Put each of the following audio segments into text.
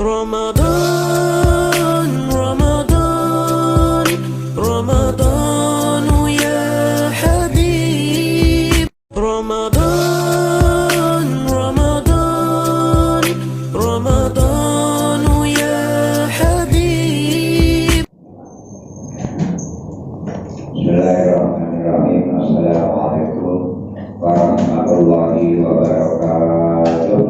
رمضان رمضان رمضان يا حبيب رمضان رمضان رمضان يا حبيب. Bismillahirrahmanirrahim. Assalamualaikum warahmatullahi wabarakatuh.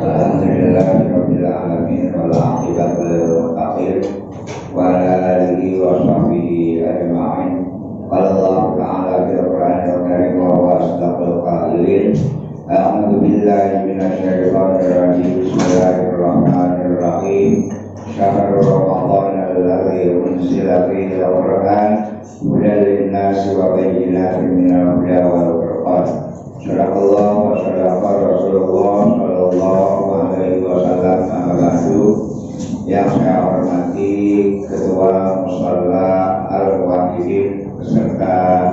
Alhamdulillahirabbil alamin wal aqibatu lil muttaqin wa ala alihi wa sahbihi ajma'in. Qala Allah ta'ala fil Qur'anil karim wa huwa asdaqul qailin. A'udzu billahi minasy syaithanir rajim. Bismillahirrahmanirrahim. Syahrul Ramadan alladzi unzila fihi al-Qur'an hudan lin-nasi wa bayyinatin minal huda wal furqan. Sadaqallah wa sadaqa Rasulullah sallallahu alaihi wasallam. Amma ba'du. Yang saya hormati Ketua Musalla Al-Wahidin beserta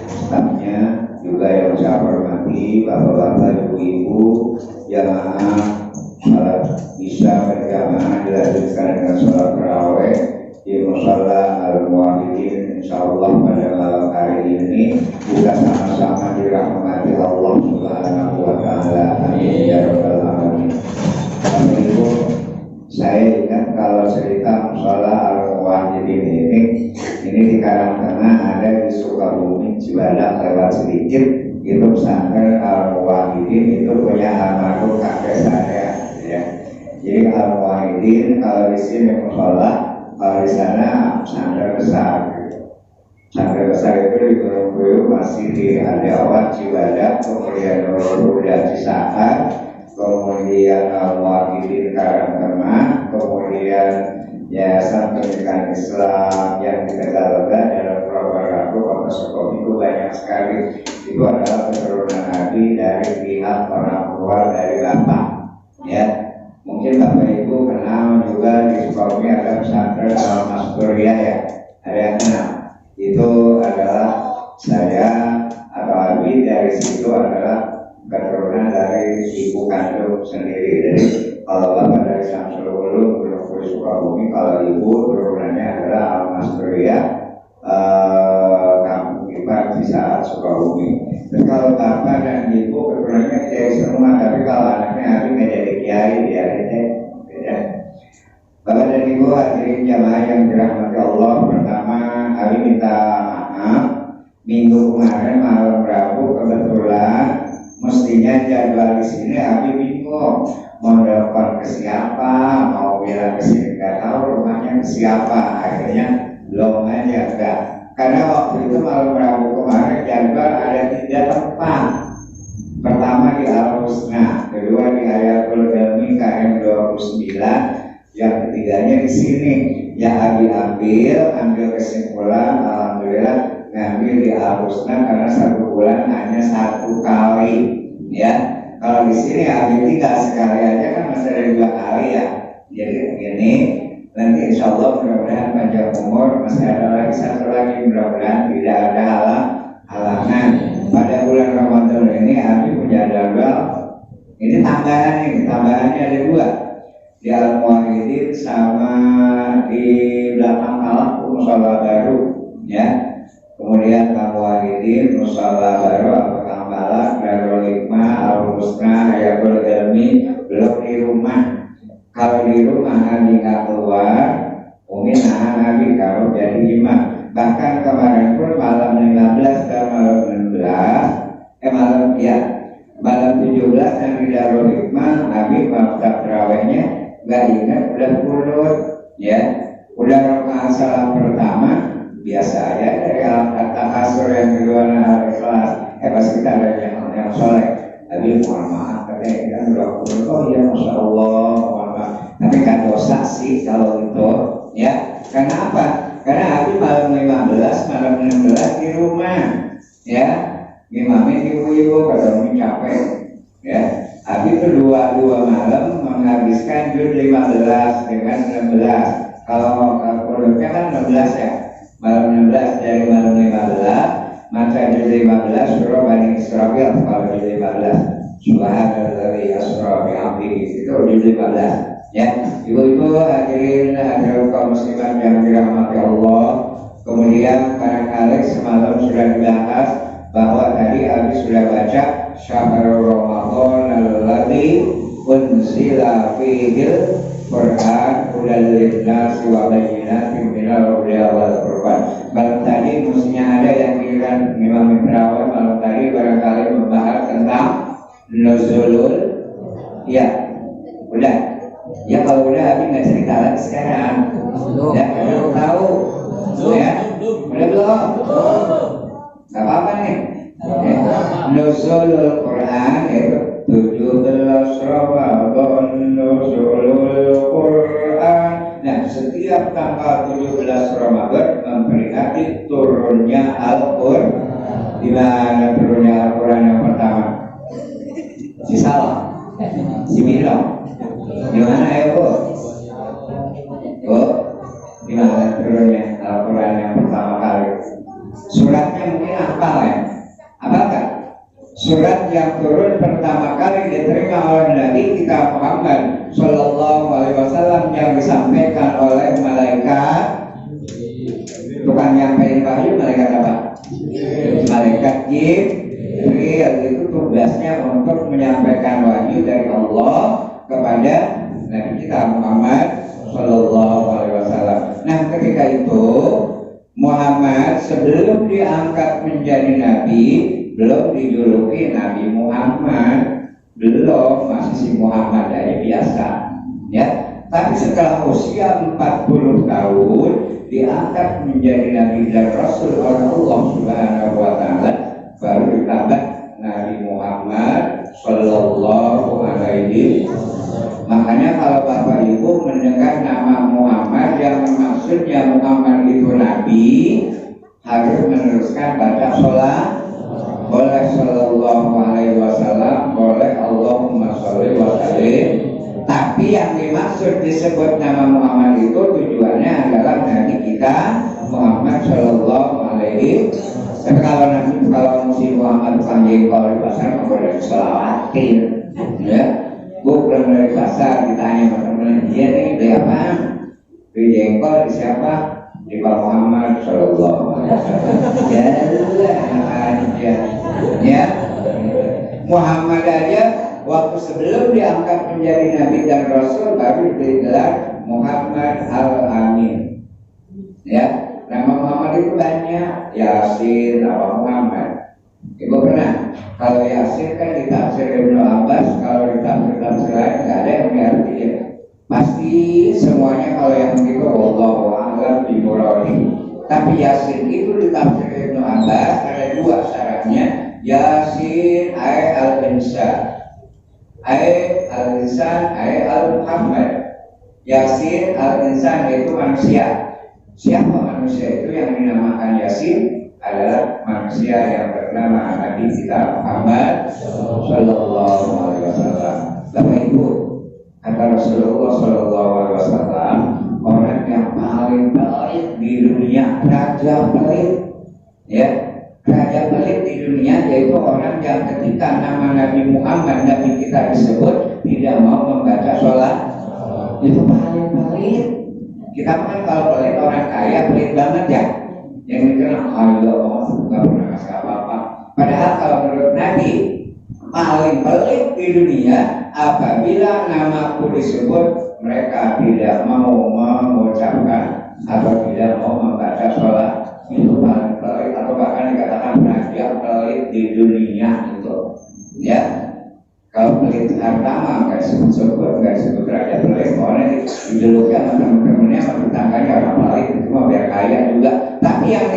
stafnya, juga yang saya hormati bapak-bapak, ibu-ibu, jamaah salat Isya berjamaah dilanjutkan dengan salat tarawih di Musalla Al-Wahidin. Insyaallah pada malam hari ini kita sama-sama dirahmati Allah Subhanahu wa taala. Amin ya rabbal alamin. Bapak Ibu, saya ingat kalau cerita Musalla Al-Wahidin ini di Karangtengah, ada di Sukabumi, Cibadak lewat sedikit itu pesantren Al-Wahidin. Itu punya almarhum kakek saya ya. Jadi Al-Wahidin kalau di sini Musalla, kalau di sana pesantren besar. Pesantren besar itu di Gunung Puyuh, masih di Andawa, Cibadak, kemudian Nurul Huda Cisaat, kemudian Al-Wahidin Karangtengah, kemudian Yayasan Pendidikan Islam yang di Tegalega dalam Purwokerto, Kota Sukabumi. Itu banyak sekali. Itu adalah keturunan Nabi dari pihak orang tua dari bapak. Ya, mungkin Bapak Ibu kenal juga di Sukabumi ada pesantren Al-Masturiyah ya. Ada yang kenal? Itu adalah saya atau Abi dari situ adalah keturunan dari ibu kandung sendiri. Jadi kalau bapak dari Samsul Ulum, Gunung Sukabumi, kalau ibu turunannya adalah Al-Masturiyah, kampung Ibar di saat Sukabumi. Terus kalau bapak dan ibu keturunannya kiai semua, tapi kalau anaknya Abi nggak jadi kiai, dia beda. Bapak dan ibu hadirin jamaah yang dirahmati Allah, pertama Abi minta maaf. Minggu kemarin malam Rabu kebetulan mestinya jadwal di sini Abi bingung mau telepon ke siapa, mau bilang ke sini nggak tahu rumahnya ke siapa. Akhirnya belum aja enggak. Karena waktu itu malam Rabu kemarin jadwal ada 3 tempat. Pertama di Al-Husna, kedua di Hayatul Ilmi KM 29, yang ketiganya di sini. Ya Abi ambil kesimpulan, alhamdulillah ngambil di Al-Husna karena 1 bulan hanya 1 kali. Ya, kalau di sini Abi tinggal sekali aja kan masih ada 2 kali ya. Jadi begini, nanti insya Allah mudah-mudahan panjang umur, masih ada lagi 1 lagi, mudah-mudahan tidak ada halangan. Pada bulan Ramadan ini Abi punya jadwal. Ini tambahannya ada 2. Di Al-Muwahhidin sama di belakang Kalak Musala Baru ya. Kemudian Al-Muwahhidin, Musala Baru, Al-Bakang Balak, Darul Hikmah, Al-Husna, Hayatul Ilmi, belum di rumah. Kalau di rumah Nabi nggak keluar, Umi nahan Nabi kalau jadi imam. Bahkan kemarin pun malam 15 dan malam 16, malam 17 yang di Darul Hikmah, Nabi waktu tarawihnya nggak ingat udah kunut ya. Udah rakaat salam pertama biasa aja dari Al-Takasur, yang kedua Al-Ikhlas. Pas kita ada yang soleh, tapi mohon maaf katanya kan udah kunut. Oh iya, Masya Allah, mohon maaf. Tapi kan dosa sih kalau itu ya. Karena apa? Karena Abi malam 15, malam 16 di rumah ya. Imamnya ibu-ibu kalau capek ya. Abi berdua malam menghabiskan juz 15 dengan 16. Kalau produknya kan 16 ya. Malam 16 dari malam 15 maka juz 15 surah Bani Israil kalau juz 15. Subhanallah asra bi'abdihi. Itu di 15 ya. Ibu-ibu hadirin hadirat kaum muslimat yang dirahmati Allah. Kemudian barangkali semalam sudah dibahas bahwa tadi Abi sudah baca Syahrul Ramadan alladzi unzila fihil Quran hudal linnasi wa bayyinatin minal huda wal furqan. Malam tadi mestinya ada yang giliran Imam Ibrahim malam tadi barangkali membahas tentang nuzulul. Ya, udah. Ya kalau udah Abi nggak cerita lagi sekarang. Ya, kalau tahu. Ya, udah belum? Gak apa-apa nih. Nuzulul Quran itu 17 Ramadan nuzulul Quran. Nah, setiap tanggal 17 Ramadan memperingati turunnya Al-Quran. Di mana turunnya Al-Quran yang pertama? Si Salah, si Milo. Di mana ya Bu? Bu, di mana turunnya Al-Quran yang pertama kali? Suratnya mungkin hafal ya? Apakah? Surat yang turun pertama kali diterima oleh Nabi kita Muhammad Sallallahu Alaihi Wasallam yang disampaikan oleh malaikat. Bukan nyampein wahyu, malaikat apa? Malaikat Jibril. Itu tugasnya untuk menyampaikan wahyu dari Allah kepada Nabi kita Muhammad Sallallahu Alaihi Wasallam. Nah, ketika itu Muhammad sebelum diangkat menjadi nabi belum dijuluki Nabi Muhammad, belum, masih si Muhammad aja biasa ya. Tapi setelah usia 40 tahun diangkat menjadi Nabi dan Rasul oleh Allah Subhanahu wa Ta'ala, baru ditambah Nabi Muhammad Sallallahu Alaihi. Makanya kalau Bapak Ibu mendengar nama Muhammad yang maksudnya Muhammad itu Nabi, harus meneruskan baca sholat. Boleh Sallallahu Alaihi Wasallam, boleh Allahumma sholli wa sallim. Tapi yang dimaksud disebut nama Muhammad itu tujuannya adalah Nabi kita Muhammad Sallallahu Alaihi. Tapi kalau Nabi, kalau musim Muhammad panggil kalau di pasar boleh selawatin, ya. Bu pulang dari pasar ditanya teman-teman, dia nih beli apa? Beli jengkol di siapa? Di Pak Muhammad Sallallahu Alaihi Wasallam. Ya, ya. Muhammad aja waktu sebelum diangkat menjadi Nabi dan Rasul baru digelar Muhammad Al-Amin. Ya, nama Muhammad itu banyak. Yasin, nama Muhammad. Ibu pernah? Kalau Yasin kan ditafsir Ibnu Abbas, kalau ditafsir lain nggak ada yang mengerti. Pasti semuanya kalau yang begitu wallahu a'lam bimuradi. Tapi Yasin itu ditafsir Ibnu Abbas ada dua syaratnya. Yasin ay al-insan, ay al-insan, ay al-Muhammad. Yasin al-insan itu manusia. Siapa manusia itu yang dinamakan Yasin? Adalah manusia yang bernama Nabi kita Muhammad Sallallahu Alaihi Wasallam. Bapak Ibu, kata Rasulullah Sallallahu Alaihi Wasallam, orang yang paling baik di dunia, raja pelit, ya, raja pelit di dunia yaitu orang yang ketika nama Nabi Muhammad Nabi kita disebut tidak mau membaca sholat. Itu paling pelit. Kita kan kalau pelit orang kaya pelit banget ya. Yang dikenal Allah nggak pernah kasih apa-apa. Padahal kalau menurut Nabi paling pelit di dunia apabila namaku disebut mereka tidak mau mengucapkan atau tidak mau membaca sholat. Itu paling pelit, atau bahkan dikatakan raja pelit di dunia itu. Ya, kalau pelit harta nggak disebut-sebut, nggak disebut raja pelit. Orang dijuluki sama teman-temannya, sama tetangganya orang pelit, itu mah biar kaya juga. Tapi yang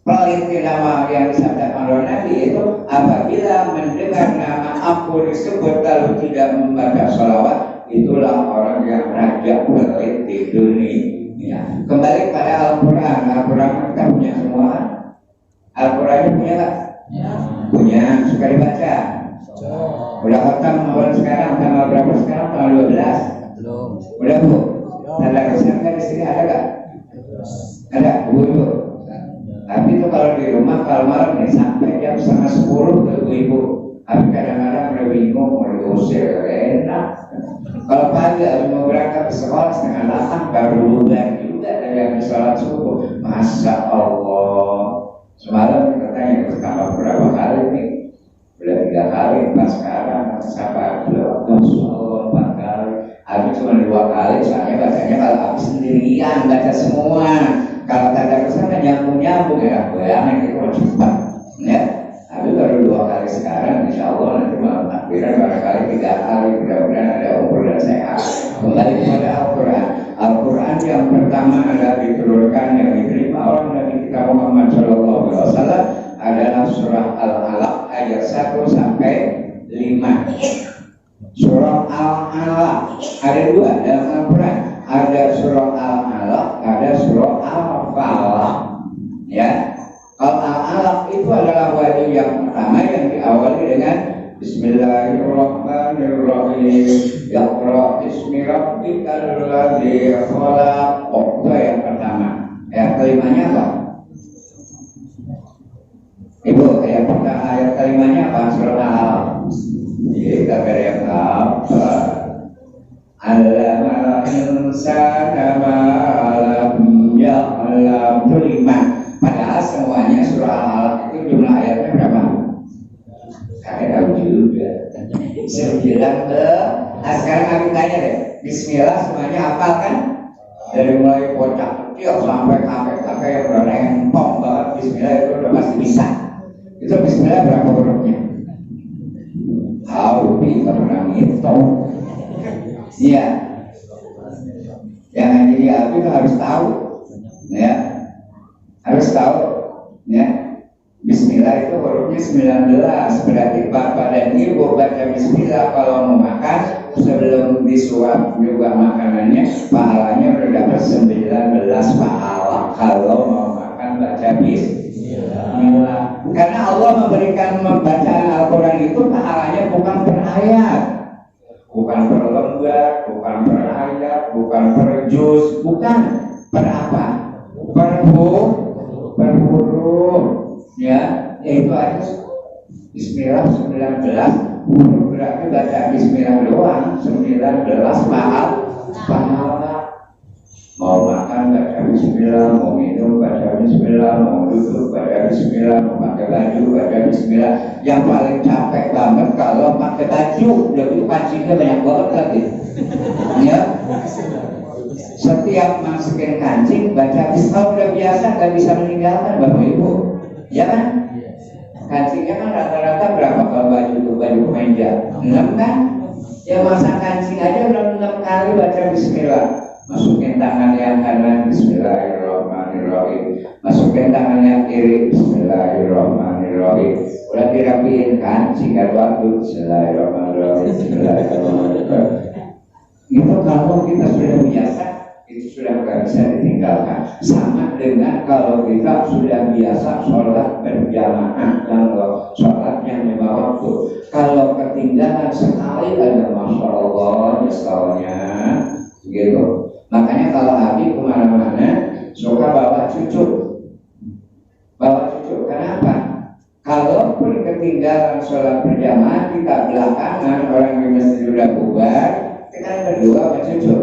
pelit di nama yang disabdakan oleh Nabi itu apabila mendengar nama aku disebut lalu tidak membaca sholawat, itulah orang yang raja pelit di dunia. Kembali pada Al-Quran. Al-Quran kita punya semua. Al-Quran punya nggak? Ya. Punya. Suka dibaca? Udah khatam awal sekarang, tanggal berapa sekarang? Tanggal 12? Belum. Udah Bu? Tanda kesan kan di sini ada gak? Ada, Bu. Tapi itu kalau di rumah, kalau malam nih sampai jam 9:30 ke ibu-ibu. Tapi kadang-kadang udah bingung pagi harus mau berangkat ke sekolah 7:30 baru bubar juga dari habis sholat subuh. Masya Allah. Semalam kita tanya pertama berapa kali nih? Udah 3 kali, pas sekarang siapa belum? Masya Allah 4 kali. Habis cuma 2 kali, soalnya bacanya kalau habis sendirian baca semua. Kalau tanda kesan nyambung ya, bayangin itu harus cepat, ya. Tapi baru 2 kali sekarang, insya Allah nanti malam takbiran barangkali 3 kali, mudah-mudahan ada umur dan sehat. Kembali kepada Al-Quran. Al-Quran yang pertama adalah diturunkan yang diterima oleh Nabi kita Muhammad SAW adalah surah Al-Alaq ayat 1 sampai 5. Surah Al-Alaq ada 2 dalam Al-Quran. Ada surah Al-Alaq, ada surah Al-Falaq. Ya. Al-Alaq itu adalah wajib yang pertama yang diawali dengan Bismillahirrahmanirrahim. Iqra bismi rabbikal ladzi khalaq. Itu yang pertama. Ayat kelimanya apa? Ibu, ayat pertama, ayat kelimanya apa? Surah Al-Alaq. Kita yang apa? Allamal insana ma lam ya'lam. Itu 5. Padahal semuanya surah Al-Alaq itu jumlah ayatnya berapa? Kakek tahu juga 9. Sekarang aku tanya deh, Bismillah semuanya hafal kan? Dari mulai bocah kecil sampai kakek-kakek yang udah rempong banget Bismillah itu udah pasti bisa. Itu Bismillah berapa hurufnya? Tahu, kita pernah ngitung. Iya. Yang jadi Abi itu harus tahu, ya. Harus tahu, ya. Bismillah itu hurufnya 19. Berarti bapak dan ibu baca Bismillah kalau mau makan sebelum disuap juga makanannya, pahalanya udah dapat 19 pahala kalau mau makan baca Bismillah. Karena Allah memberikan bacaan Al-Quran itu pahalanya bukan per ayat, bukan per lembar, bukan per ayat, bukan per juz, bukan per apa? Per huruf, ya, yaitu ada Bismillah 19 huruf, berarti baca Bismillah doang 19 pahala. Mau makan baca Bismillah, mau minum baca Bismillah, mau duduk baca Bismillah, mau pakai baju baca Bismillah. Yang paling capek banget kalau pakai baju, udah itu pancinya banyak banget lagi. Ya, setiap masukin kancing baca Bismillah udah biasa, gak bisa meninggalkan Bapak Ibu. Ya kan? Kancingnya kan rata-rata berapa kalau baju kemeja? 6 kan? Ya masa kancing aja udah 6 kali baca Bismillah. Masukin tangan yang kanan Bismillahirrahmanirrahim, masukin tangan yang kiri Bismillahirrahmanirrahim. Udah dirapiin kan, singkat waktu Bismillahirrahmanirrahim. Itu kalau kita sudah biasa, itu sudah nggak bisa ditinggalkan. Sama dengan kalau kita sudah biasa sholat berjamaah dan sholat yang 5 waktu. Kalau ketinggalan sekali ada Masya Allah misalnya gitu. Makanya kalau Abi kemana-mana suka bawa cucu. Kenapa? Kalaupun ketinggalan sholat berjamaah, kita belakangan orang di masjid sudah bubar, kita berdua sama cucu.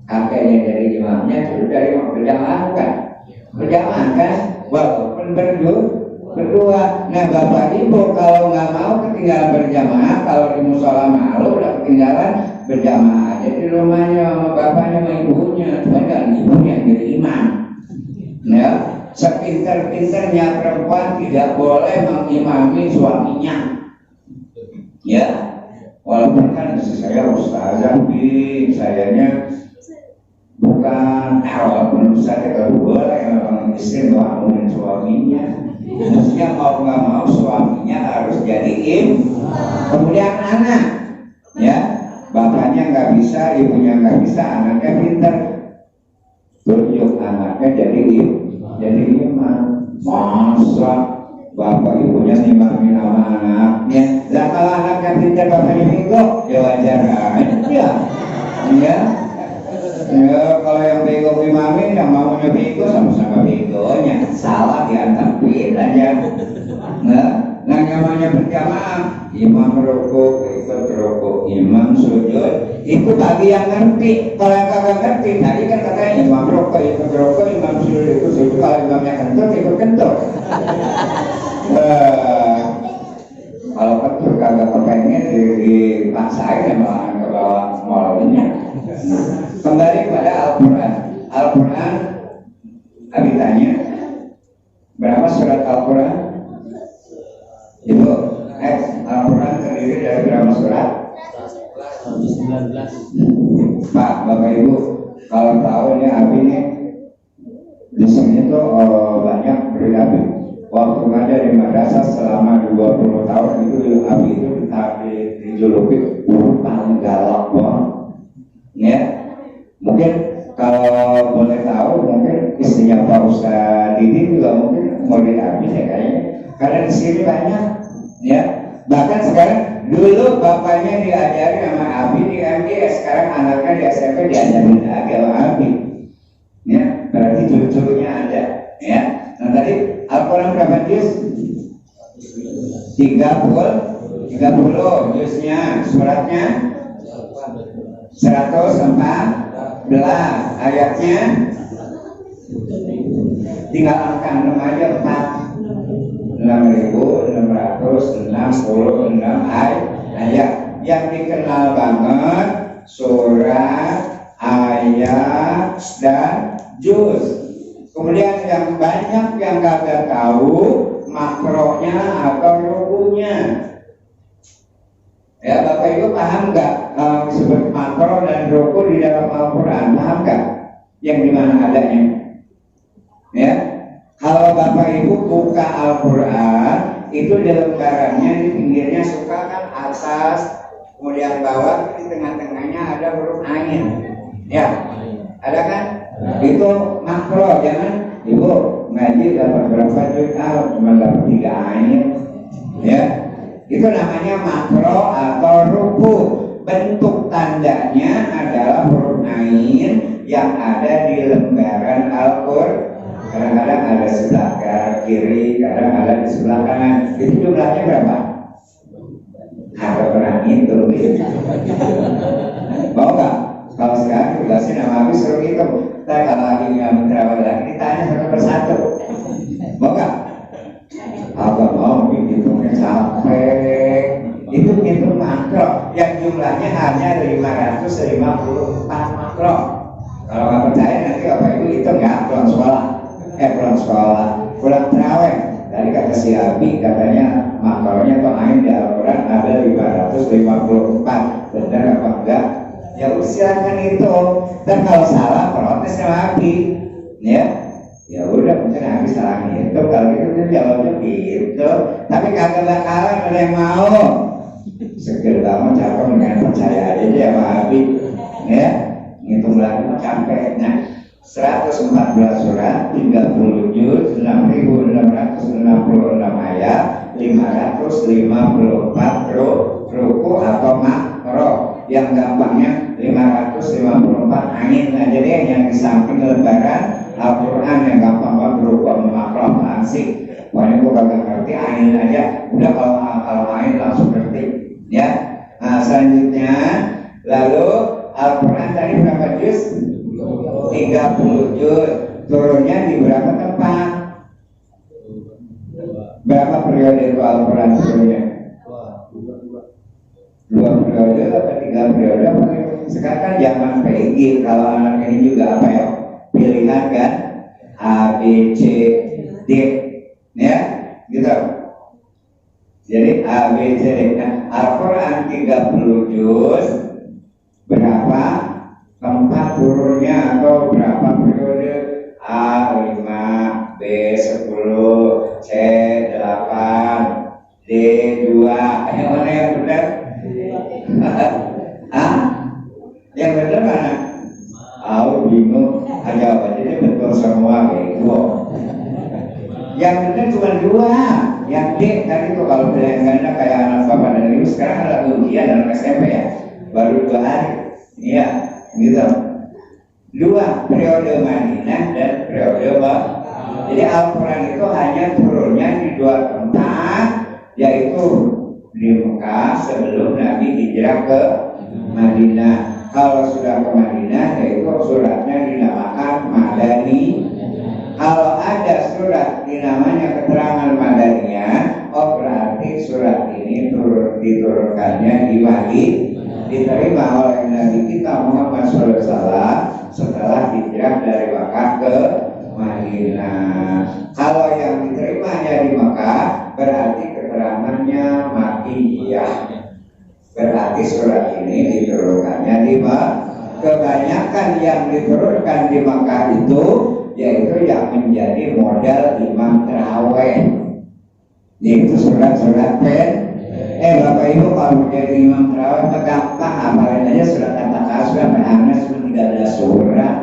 Kakeknya dari imamnya, cucu dari imam. Berjamaah kan? Berjamaah kan? Walaupun berdua. Nah bapak ibu kalau nggak mau ketinggalan berjamaah, kalau di musola malu udah ketinggalan berjamaah aja di rumahnya sama bapaknya sama ibunya, cuma kan ibunya jadi imam. Ya, sepinter-pinternya perempuan tidak boleh mengimami suaminya. Ya, walaupun kan saya ustazah, sayanya bukan walaupun ustazah kalau boleh memang istri ngelamunin suaminya. Maksudnya mau nggak mau suaminya harus jadi kemudian anak, ya. Bapaknya nggak bisa, ibunya nggak bisa, anaknya pintar, tunjuk anaknya jadi imam. Masa bapak ibunya imamin sama anaknya? Lah kalau anaknya pintar bapaknya bego, ya wajar aja. Ya, kalau yang bego imamin, yang maunya bego sama-sama begonya, salah diantepin aja. Nah, Nah namanya berjamaah, imam rukuk ikut rukuk, imam sujud itu bagi yang ngerti. Kalau yang kagak ngerti, tadi kan katanya imam rukuk ikut rukuk, imam sujud ikut sujud. Kalau imamnya kentut ikut kentut. Kalau kentut kagak kepengen dipaksain emang ke bawah malamnya. Kembali pada Al-Quran. Al-Quran, Abi tanya, berapa surat Al-Quran? Ibu, Al-Quran terdiri dari berapa surat? 19. Pak, Bapak Ibu, kalau tahu ini Abi nih, di sini tuh banyak berabi. Waktu ada di madrasah selama 20 tahun itu Abi itu dijuluki guru paling galak banget. Ya, mungkin kalau boleh tahu, mungkin istrinya Pak Ustadz Didi juga mungkin murid Abi ya kayaknya. Karena di sini banyak, ya. Bahkan sekarang dulu bapaknya diajari sama Abi di MGS, sekarang anaknya di SMP diajarin lagi sama Abi. Ya, berarti cucunya ada, ya. Nah tadi Al-Quran berapa juz? 30 juznya, suratnya 114, ayatnya tinggal angka 6 aja, 6.666 ayat yang dikenal banget, surat, ayat, dan juz. Kemudian yang banyak yang kagak tahu makronya atau rukunya. Ya, Bapak Ibu paham nggak disebut makro dan ruku di dalam Al-Quran? Paham nggak? Yang dimana adanya? Ya, kalau Bapak Ibu buka Al-Quran, itu di lembarannya di pinggirnya suka kan atas, kemudian bawah, di tengah-tengahnya ada huruf ain. Ya, ada kan? Itu makro, jangan Ibu ngaji dapat berapa juta, cuma dapat 3 ain. Ya, itu namanya makro atau ruku. Bentuk tandanya adalah huruf ain yang ada di lembaran Al-Quran. Kadang-kadang ada sebelah kiri, kadang ada di sebelah kanan. Itu jumlahnya berapa? Ada pernah ngitung gitu. Mau nggak? Kalau sekarang tugasnya nama aku suruh ngitung. Tapi kalau lagi nggak terawat lagi, ditanya satu persatu. Mau nggak? Agak mau ngitungnya capek. Itu ngitung makro yang jumlahnya hanya 554 makro. Kalau nggak percaya nanti Bapak Ibu hitung ya, pulang sekolah, pulang terawih. Tadi kata si Abi katanya makronya atau ain di Al-Quran ada 554. Benar apa enggak? Ya silakan itu. Dan kalau salah protes sama Abi, ya. Ya udah mungkin Abi salah itu. Kalau gitu dia jawabnya gitu. Tapi kagak bakalan ada yang mau. Sekedar kamu capek dengan percaya aja dia sama Abi, ya. Ngitung lagi mah capek. Nah, 114 surat, 30 juz, 6.666 ayat, 554 ruku atau makro. Yang gampangnya 554 ain. Nah, jadi yang di samping lembaran Al-Quran yang gampang banget ruku sama makro asik. Pokoknya gua kagak ngerti ain aja. Udah kalau ain langsung ngerti, ya. Nah, selanjutnya lalu Al-Quran tadi berapa juz? 30 juz. Turunnya di berapa tempat? Berapa periode itu Al-Quran turunnya? 2 periode atau 3 periode? Sekarang kan zaman PG. Kalau anak ini juga apa ya? Pilihan kan? A, B, C, D, ya, gitu. Jadi A, B, C, D. Nah, Al-Quran 30 juz. Berapa tempat turunnya atau berapa periode? A 5, B 10, C 8, D 2. Yang mana yang benar? Hah? Yang benar mana? Aku bingung. Jawab aja dia betul semua bego. Yang benar cuma 2. Yang D tadi tuh kalau pilihan ganda kayak anak bapak dan ibu sekarang ada ujian dalam SMP ya. Baru 2 hari. Iya, gitu. 2 periode Madinah dan periode Mekah. Jadi Al-Quran itu hanya turunnya di 2 tempat yaitu di Mekah sebelum Nabi hijrah ke Madinah. Kalau sudah ke Madinah, yaitu suratnya dinamakan Madani. Kalau ada surat dinamanya keterangan Madaniyah, oh berarti surat ini diturunkannya di wahyu, diterima oleh Nabi kita Muhammad SAW setelah hijrah dari Makkah ke Madinah. Kalau yang diterimanya di Makkah, berarti keterangannya Makkiyah. Berarti surat ini diturunkannya di Makkah. Kebanyakan yang diturunkan di Makkah itu yaitu yang menjadi modal imam terawih, yaitu surat-surat Bapak Ibu kalau menjadi imam terawih gampang, hafalin aja surat At-Takasur sampai Anas cuma 13 surat.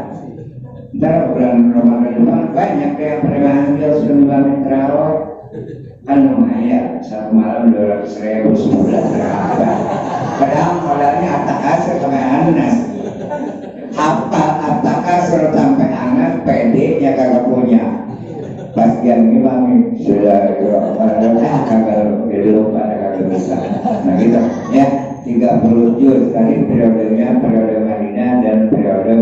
Ntar bulan Ramadan depan banyak yang pernah ambil sudah imam terawih, kan lumayan satu malam 200.000 sudah berapa. Padahal modalnya At-Takasur sampai Anas. Hafal At-Takasur sampai Anas, PD-nya kagak punya. Bagian imam sudah kagak lupa, kagak bisa. Nah gitu ya, 30 juz tadi periodenya periode Madinah dan periode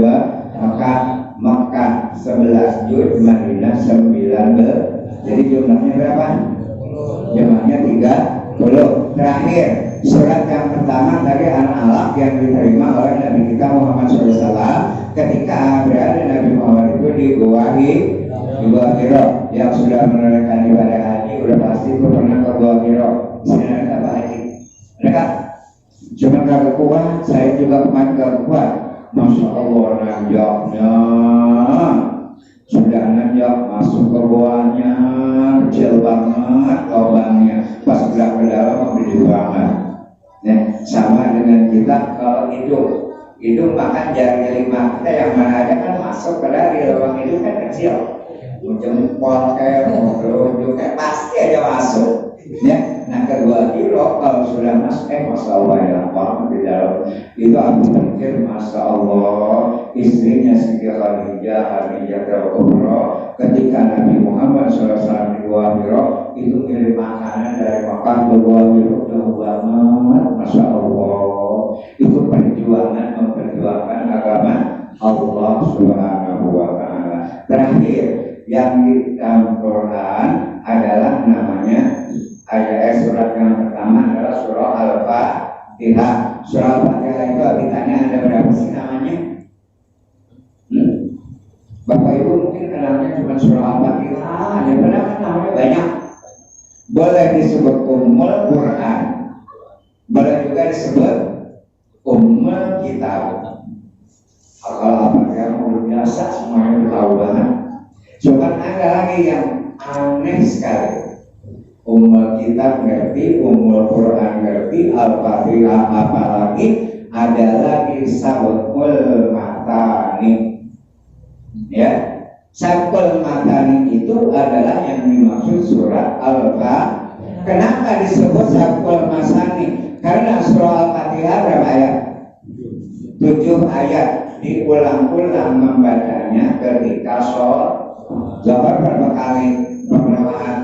Makkah 11 juz, Madinah 19. Jadi jumlahnya berapa? Jumlahnya 30. Terakhir surat yang pertama tadi Al-Alaq yang diterima oleh Nabi kita Muhammad SAW ketika berada Nabi Muhammad itu di Gua Hiro, yang sudah menunaikan ibadah haji udah pasti itu pernah ke Gua Hiro. Sebenarnya apa haji? Mereka cuma kagak kuat, saya juga kemarin kagak kuat. Masya Allah nanjaknya, sudah nanjak masuk ke guanya, kecil banget lubangnya, pas gerak ke dalam gede banget. Nah, sama dengan kita kalau hidung makan jari 5 kita yang mana ada kan masuk ke dari lubang hidung kan kecil. Jempol kayak mau telunjuk kayak pasti aja masuk ya. Nah kedua kilo kalau sudah masuk Masya Allah ya lapang di dalam itu aku pikir Masya Allah istrinya Siti Khadijah Al-Kubra ketika Nabi Muhammad SAW di Gua Hiro itu kirim makanan dari Makkah ke Gua Hiro jauh banget. Masya Allah itu perjuangan memperjuangkan agama Allah Subhanahu wa Ta'ala. Terakhir yang di dalam Quran adalah namanya ayat surat yang pertama adalah surah Al-Fatihah. Surah Al-Fatihah itu artinya ada berapa sih namanya? Bapak Ibu mungkin kenalnya cuma surah Al-Fatihah, yang benar kan namanya banyak. Boleh disebut Ummul Quran, boleh juga disebut Ummul Kitab. Kalau Al-Fatihah luar biasa, semuanya tahu banget. Cuma ada lagi yang aneh sekali. Ummul Kitab ngerti, Ummul Quran ngerti, Al-Fatihah apalagi ada lagi Sabqul Matani. Ya, Sabqul Matani itu adalah yang dimaksud surat Al-Fatihah. Kenapa disebut Sabqul Matani? Karena surah Al-Fatihah berapa ayat? 7 ayat. Diulang-ulang membacanya ketika sholat. Zohor berapa kali berapaan?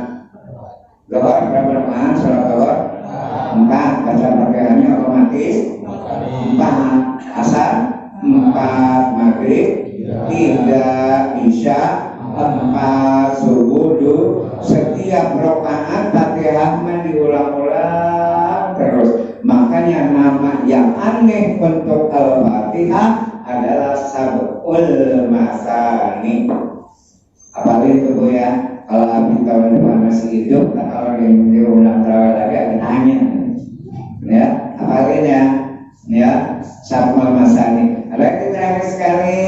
Zohor berapa rakaat? Sholat Zohor 4. Baca Fatihahnya otomatis 4. Asar 4. Maghrib 3. Isya 4. Subuh 2. Setiap rakaat Fatihahnya diulang-ulang terus. Makanya nama yang aneh untuk Al-Fatihah adalah Sabqul Masani. Apalagi itu Bu ya, kalau Abi tahun depan masih hidup, nah kalau yang diulang terawih lagi akan tanya, ya, apalagi ya, Sabqul Masani. Ada yang terakhir sekali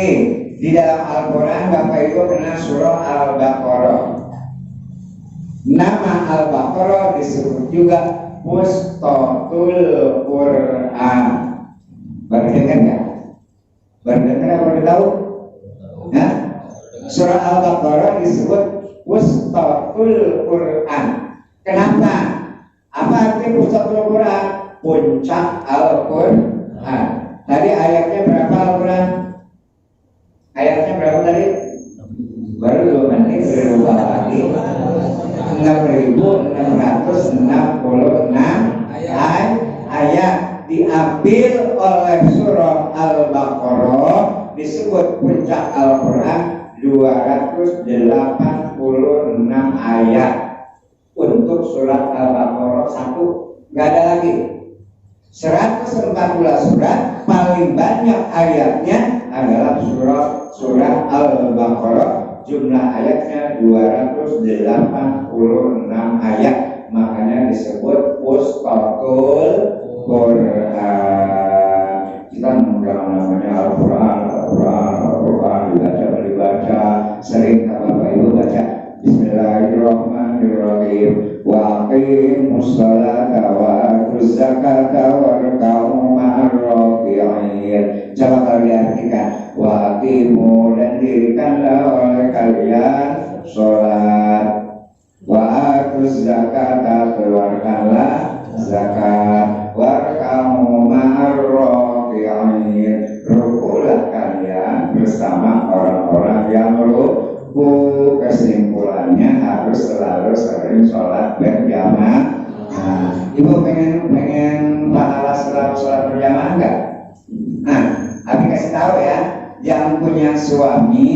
di dalam Al-Quran, Bapak Ibu kenal surah Al-Baqarah. Nama Al-Baqarah disebut juga Wustatul Quran. Baru dengar nggak? Baru dengar apa baru tahu? Nah, surah Al-Baqarah disebut Wustatul Quran. Kenapa? Apa arti Wustatul Quran? Puncak Al-Quran. Tadi ayatnya berapa Al-Quran? Ayatnya berapa tadi? Baru 2 menit, baru lupa lagi. 6.666 diambil oleh surah Al-Baqarah, disebut puncak Al-Quran 286 ayat. Untuk surat Al-Baqarah 1 nggak ada lagi. 114 surat, paling banyak ayatnya adalah surat Al-Baqarah, jumlah ayatnya 286 ayat, makanya disebut Pustakul Quran. Kita menggunakan namanya Al-Quran dibaca, sering Bapak Ibu baca Bismillahirrahmanirrahim. Wa aqimus salata wa atuz zakata warka'u ma'ar raki'in. Coba kalau diartikan, wa aqimu, dan dirikanlah oleh kalian sholat, wa atuz zakata, keluarkanlah zakat, warka'u ma'ar raki'in, rukulah kalian bersama orang-orang yang ruku. Kesimpulannya harus selalu sering sholat berjamaah. Nah, ibu pengen pahala selalu sholat berjamaah enggak? Nah, Abi kasih tahu ya, yang punya suami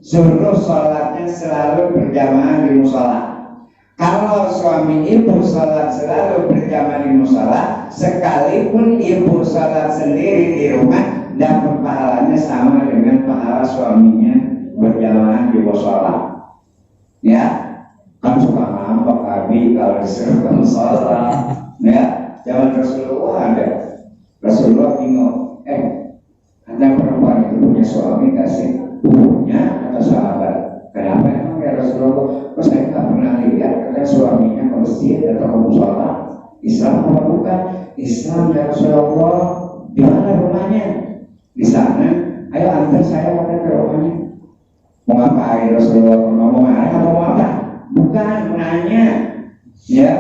suruh sholatnya selalu berjamaah di musola. Kalau suami ibu sholat selalu berjamaah di musola, sekalipun ibu sholat sendiri di rumah, dapat pahalanya sama dengan pahala suaminya berjamaah di musola. Ya, kan suka ngambek Abi kalau disuruh ke musola. Ya, zaman Rasulullah ada. Rasulullah bingung. Ada perempuan itu punya suami nggak sih? Punya atau sahabat? Kenapa emang ya Rasulullah? Kok saya nggak pernah lihat katanya suaminya ke masjid atau ke musola? Islam apa bukan? Islam ya Rasulullah. Di mana rumahnya? Di sana. Ayo antar saya ke rumahnya. Mau ngapain Rasulullah? Mau marah atau mau apa? Bukan, menanya. Ya,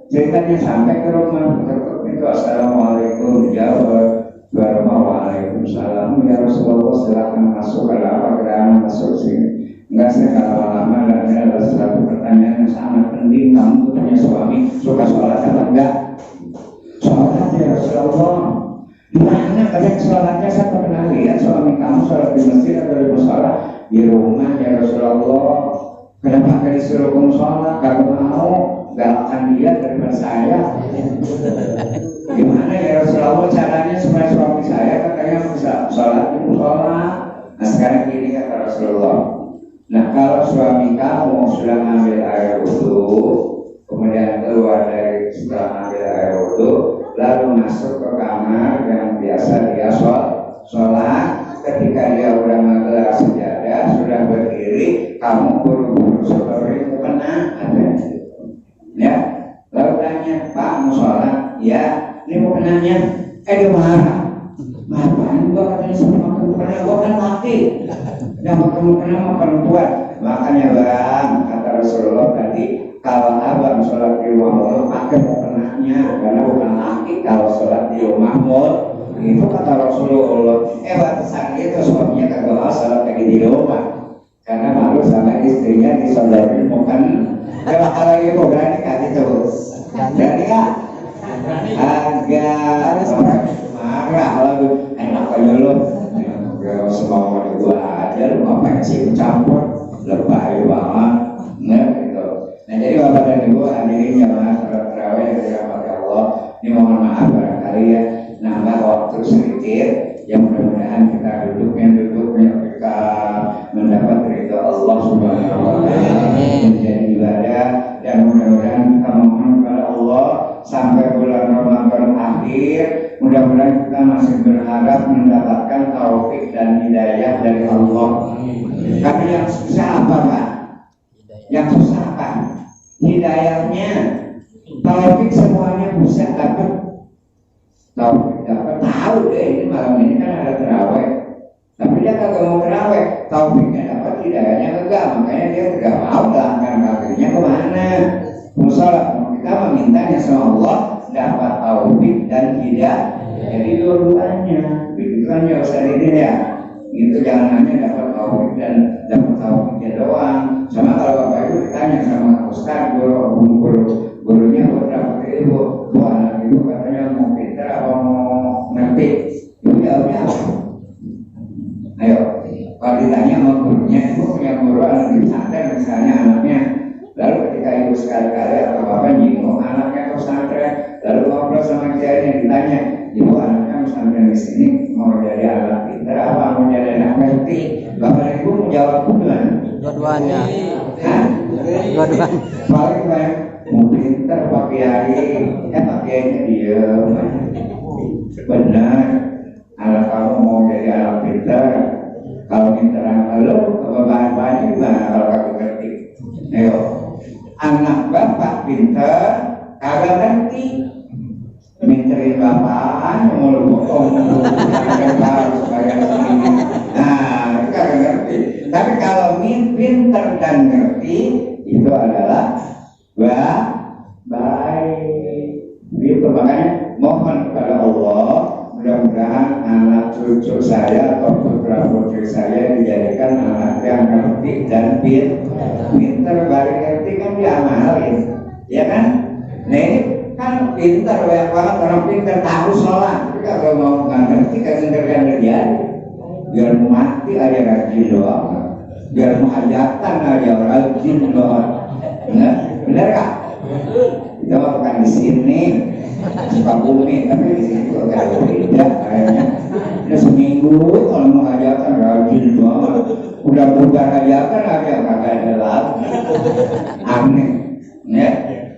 ceritanya sampai ke rumah, ketuk itu Assalamualaikum, jawab. Waalaikumsalam. Ya Rasulullah, silakan masuk. Ada apa gerangan masuk sini? Enggak, saya kalau lama dan ini adalah satu pertanyaan yang sangat penting. Kamu punya suami suka sholat apa enggak? Sholat ya Rasulullah. Di mana kalian sholatnya? Saya pernah lihat suami kamu sholat di masjid atau di musola. Di rumah ya Rasulullah. Kenapa kali disuruh ke musola? Gak mau, galakkan dia daripada saya. Gimana ya Rasulullah caranya supaya suami saya katanya bisa sholat di musola? Nah sekarang gini kata Rasulullah. Nah kalau suami kamu sudah ngambil air wudhu, kemudian keluar dari setelah ngambil air wudhu, lalu masuk ke kamar yang biasa dia sholat. Ketika dia udah menggelar sejadah, sudah berdiri, kamu buru-buru seperti mukena ada. Ya, lalu tanya, Pak mau sholat? Ya, ini mukenanya. Dia marah. Ngapain gua katanya sama mukena? Gua kan laki. Yang pakai mukena sama perempuan. Makanya bang, kata Rasulullah tadi, kalau abang sholat di rumah mul, pakai mukenanya, karena bukan laki kalau sholat di rumah mul. Itu kata Rasulullah. Batasan itu suaminya kagak mau sholat lagi di rumah karena malu sama istrinya disolatin bukan. Kalau ibu berani nggak gitu? Berani nggak? Agak marah lalu. Enak aja lo. Semua orang gua aja lu ngapain sih campur? Lebay banget. Nah gitu. Nah jadi bapak dan ibu hadirin jamaah sholat tarawih yang dirahmati Allah. Ini mohon maaf barangkali ya nambah waktu sedikit, yang mudah-mudahan kita duduknya kita mendapat ridho Allah Subhanahu wa Ta'ala menjadi ibadah, dan mudah-mudahan kita mohon kepada Allah sampai bulan Ramadan akhir, mudah-mudahan kita masih berharap mendapatkan taufik dan hidayah dari Allah. Tapi yang susah apa Pak? Yang susah apa? Hidayahnya. Taufik semuanya bisa dapat. Tahu deh ini malam ini kan ada terawih, tapi dia kagak mau terawih. Taufiknya dapat, hidayahnya enggak, makanya dia tidak mau melangkah kakinya kemana? Musola. Kita memintanya sama Allah dapat taufik dan hidayah. Jadi dua-duanya. Begitu kan ya Ustaz ini ya. Itu jangan hanya dapat taufik dan dapat taufiknya doang. Sama kalau Bapak Ibu ditanya sama Ustaz, gurunya buat dapat ilmu, anak ibu katanya mau pintar apa mau ngerti. Ibu jawabnya apa? Ayo, kalau ditanya sama gurunya, ibu punya guru anak di pesantren misalnya anaknya, lalu ketika ibu sekali-kali atau bapak nyinggung anaknya ke pesantren, lalu ngobrol sama kiainya ditanya, ibu anaknya pesantren di sini mau jadi anak pintar apa mau jadi anak ngerti? Bapak ibu mau jawab gimana? Dua-duanya. Hah? Dua-duanya. Paling banyak mau pintar Pak Kiai, Pak Kiainya diem. Benar, anak kamu mau jadi anak pintar. Kalau pintar anak lo, kebebahan gimana kalau kamu ngerti? Ayo, anak bapak pintar, kagak ngerti. Minterin bapak, mau bohong, harus bayar sendiri. Nah, itu kagak ngerti. Tapi kalau pintar dan ngerti, itu adalah baik. Itu makanya mohon kepada Allah, mudah-mudahan anak cucu saya atau putra putri saya dijadikan anak yang ngerti dan pintar. Baru ngerti kan diamalin, ya kan? Nah ini kan pintar, banyak banget orang pintar tahu sholat, tapi kalau mau nggak ngerti kan ngerjain dia, biar mati aja rajin doang, biar mau hajatan aja rajin doang, benar kak? Kita bukan di sini, Sukabumi, tapi di sini juga gak beda kayaknya. Udah seminggu kalau mau hajatan rajin banget, udah bukan hajatan aja kagak ada lagi, aneh, ya.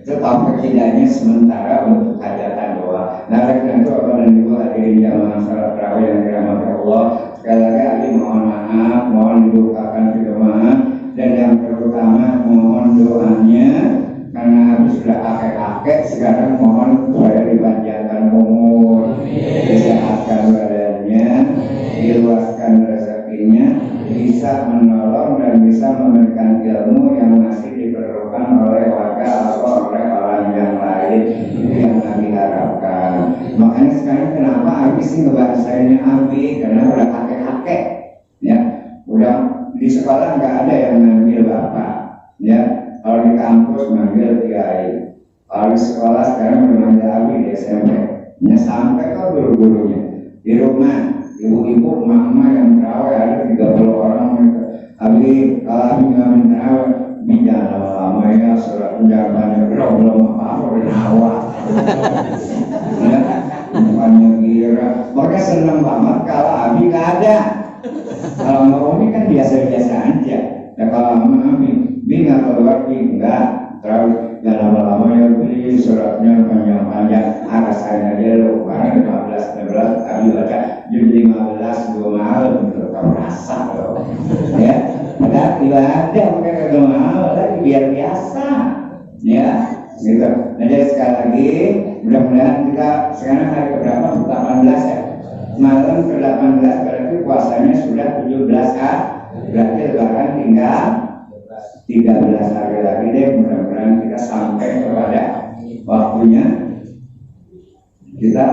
Tetap kecilnya sementara untuk hajatan doa. Nah, karena itu apa dan juga hadirin jamaah salat tarawih yang dirahmati Allah. Sekali lagi Ali mohon maaf, mohon didoakan jemaah dan yang terutama mohon doanya karena habis sudah kakek-kakek sekarang mohon supaya dipanjangkan umur, disehatkan badannya, diluaskan rezekinya, bisa menolong dan bisa memberikan ilmu yang masih diperlukan oleh warga atau oleh orang yang lain. Itu yang kami harapkan. Makanya sekarang kenapa Abi sih ngebahasainnya Abi, karena udah kakek-kakek, ya, udah di sekolah nggak ada yang manggil bapak, ya. Kalau di kampus manggil kiai, kalau di sekolah sekarang memanggil Abi di SMP, ya sampai ke guru-gurunya. Di rumah ibu-ibu, emak-emak yang terawih ada 30 orang. Abi, kalau Abi nggak terawih, jangan lama-lama ya, surat penjabatannya belum apa-apa udah nawa. Ya, bukannya kira. Mereka senang banget kalau Abi nggak ada. Kalau mau Umi kan biasa-biasa aja. Ya kalau sama Abi, nggak keluar, enggak. Terus jangan lama-lama ya beli suratnya panjang-panjang. Rasanya dia lo kemarin 15 Abi baca jam 15 2 malam untuk tahu rasa loh. Ya, padahal tidak ada mereka kagak mau lagi biar biasa. Ya, gitu. Nah jadi sekali lagi mudah-mudahan kita sekarang hari ke-berapa? 18 ya. Malam ke-18 berarti puasanya sudah 17 hari. Berarti lebaran tinggal 13 hari lagi deh. Mudah-mudahan kita sampai kepada waktunya kita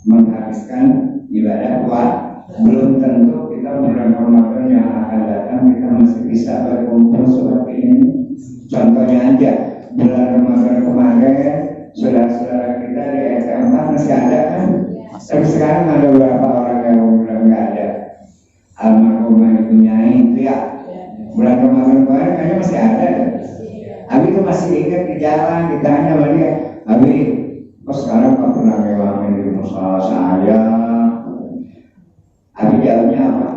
menghabiskan ibadah puasa. Belum tentu kita bulan Ramadan yang akan datang kita masih bisa berkumpul seperti ini. Contohnya aja bulan Ramadan kemarin saudara-saudara kita di SMK masih ada kan? Tapi sekarang ada beberapa orang yang udah nggak ada. Almarhumah Ibu Nyai itu ya. Bulan Ramadan kemarin kayaknya masih ada. Abi itu masih ingat di jalan ditanya sama dia, Abi, kok sekarang kok pernah ngewamin di musola saya? Abi jawabnya apa?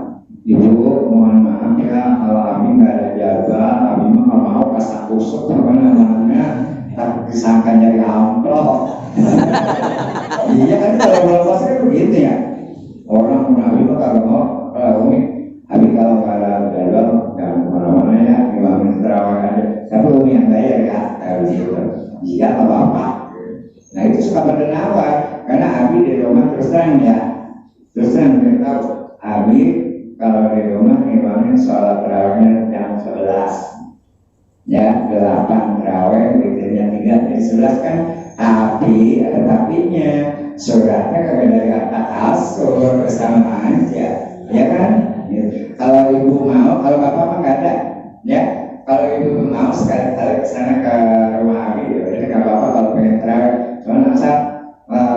Ibu, mohon maaf ya, kalau Abi nggak ada jaga, Abi mah nggak mau kasak kusuk apa namanya, tak disangka jadi amplop. Iya kan kalau bulan puasa kan begitu ya. Orang Abi mah kalau mau, Umi, Abi kalau nggak ada jaga, jangan kemana-mana ya, ngewamin terawih aja. Tapi Umi yang bayar ya, gitu. Iya apa-apa. Nah itu suka berdenawar, karena Abi di rumah terus terang ya. Terus terang kita tahu, Abi kalau di rumah ngimamin sholat terawihnya jam 11, ya 8 terawih, witirnya 3, jadi 11 kan. Tapi ada tapinya, suratnya kagak dari kata kasur, sama aja, ya kan? Gitu. Kalau ibu mau, kalau bapak mah nggak ada, ya. Kalau ibu mau sekali-kali kesana ke rumah Abi, ya udah nggak apa-apa kalau pengen terawih. Cuman asal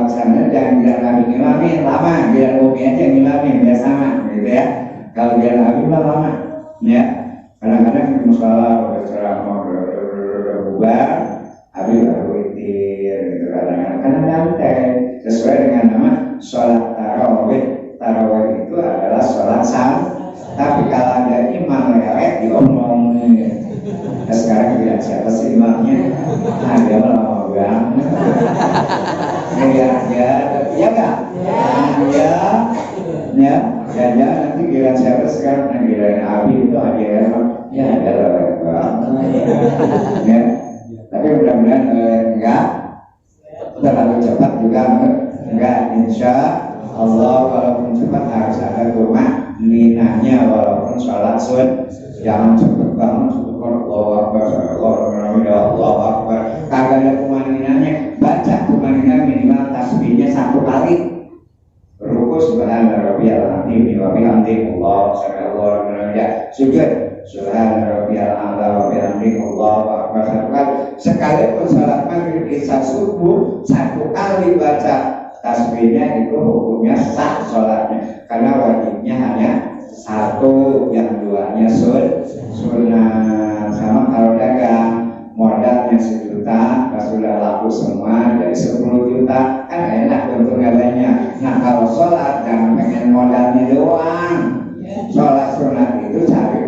sana jangan bilang Nabi ngilamin lama, bilang Umi aja ngilamin biar sama gitu ya. Kalau bilang Nabi mah lama ya. Kadang-kadang di musola berceramah berubah, Abi baru witir gitu kadang-kadang. Kadang-kadang sesuai dengan nama sholat tarawih. Tarawih itu adalah sholat sam. Tapi kalau ada imam lewat diomongin. Nah, sekarang tidak siapa sih imamnya? Ada lama banget. Ya, ya nggak? Ya, nanti giliran siapa sekarang? Giliran Abi itu aja ya ada lewat banget. Ya, tapi mudah-mudahan enggak terlalu cepat juga enggak. Insya Allah walaupun cepat harus ada rumah ninanya walaupun sholat sun jangan cepet banget Allah Akbar kagak ada kumaninanya baca kumaninnya minimal tasbihnya 1 kali ruku subhana rabbiyal azim wa bihamdihi Allahu akbar sujud subhana rabbiyal a'la wa bihamdihi Allahu akbar 1 kali sekalipun salat maghrib isya subuh 1 kali baca tasbihnya itu hukumnya sah sholatnya karena wajibnya hanya 1, yang 2-nya sunnah. Sama kalau dagang modalnya 1 juta pas sudah laku semua jadi 10 juta kan enak keuntungannya. Nah kalau sholat jangan pengen modalnya doang. Sholat sunnah itu cari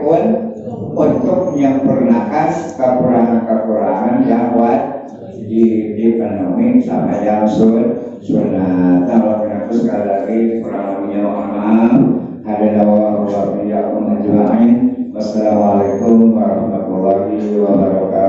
untuk menyempurnakan kekurangan-kekurangan yang dipenuhi sama yang sunnah. Kalau kita sekali lagi kurang lebihnya mohon maaf. Wassalamualaikum warahmatullahi wabarakatuh.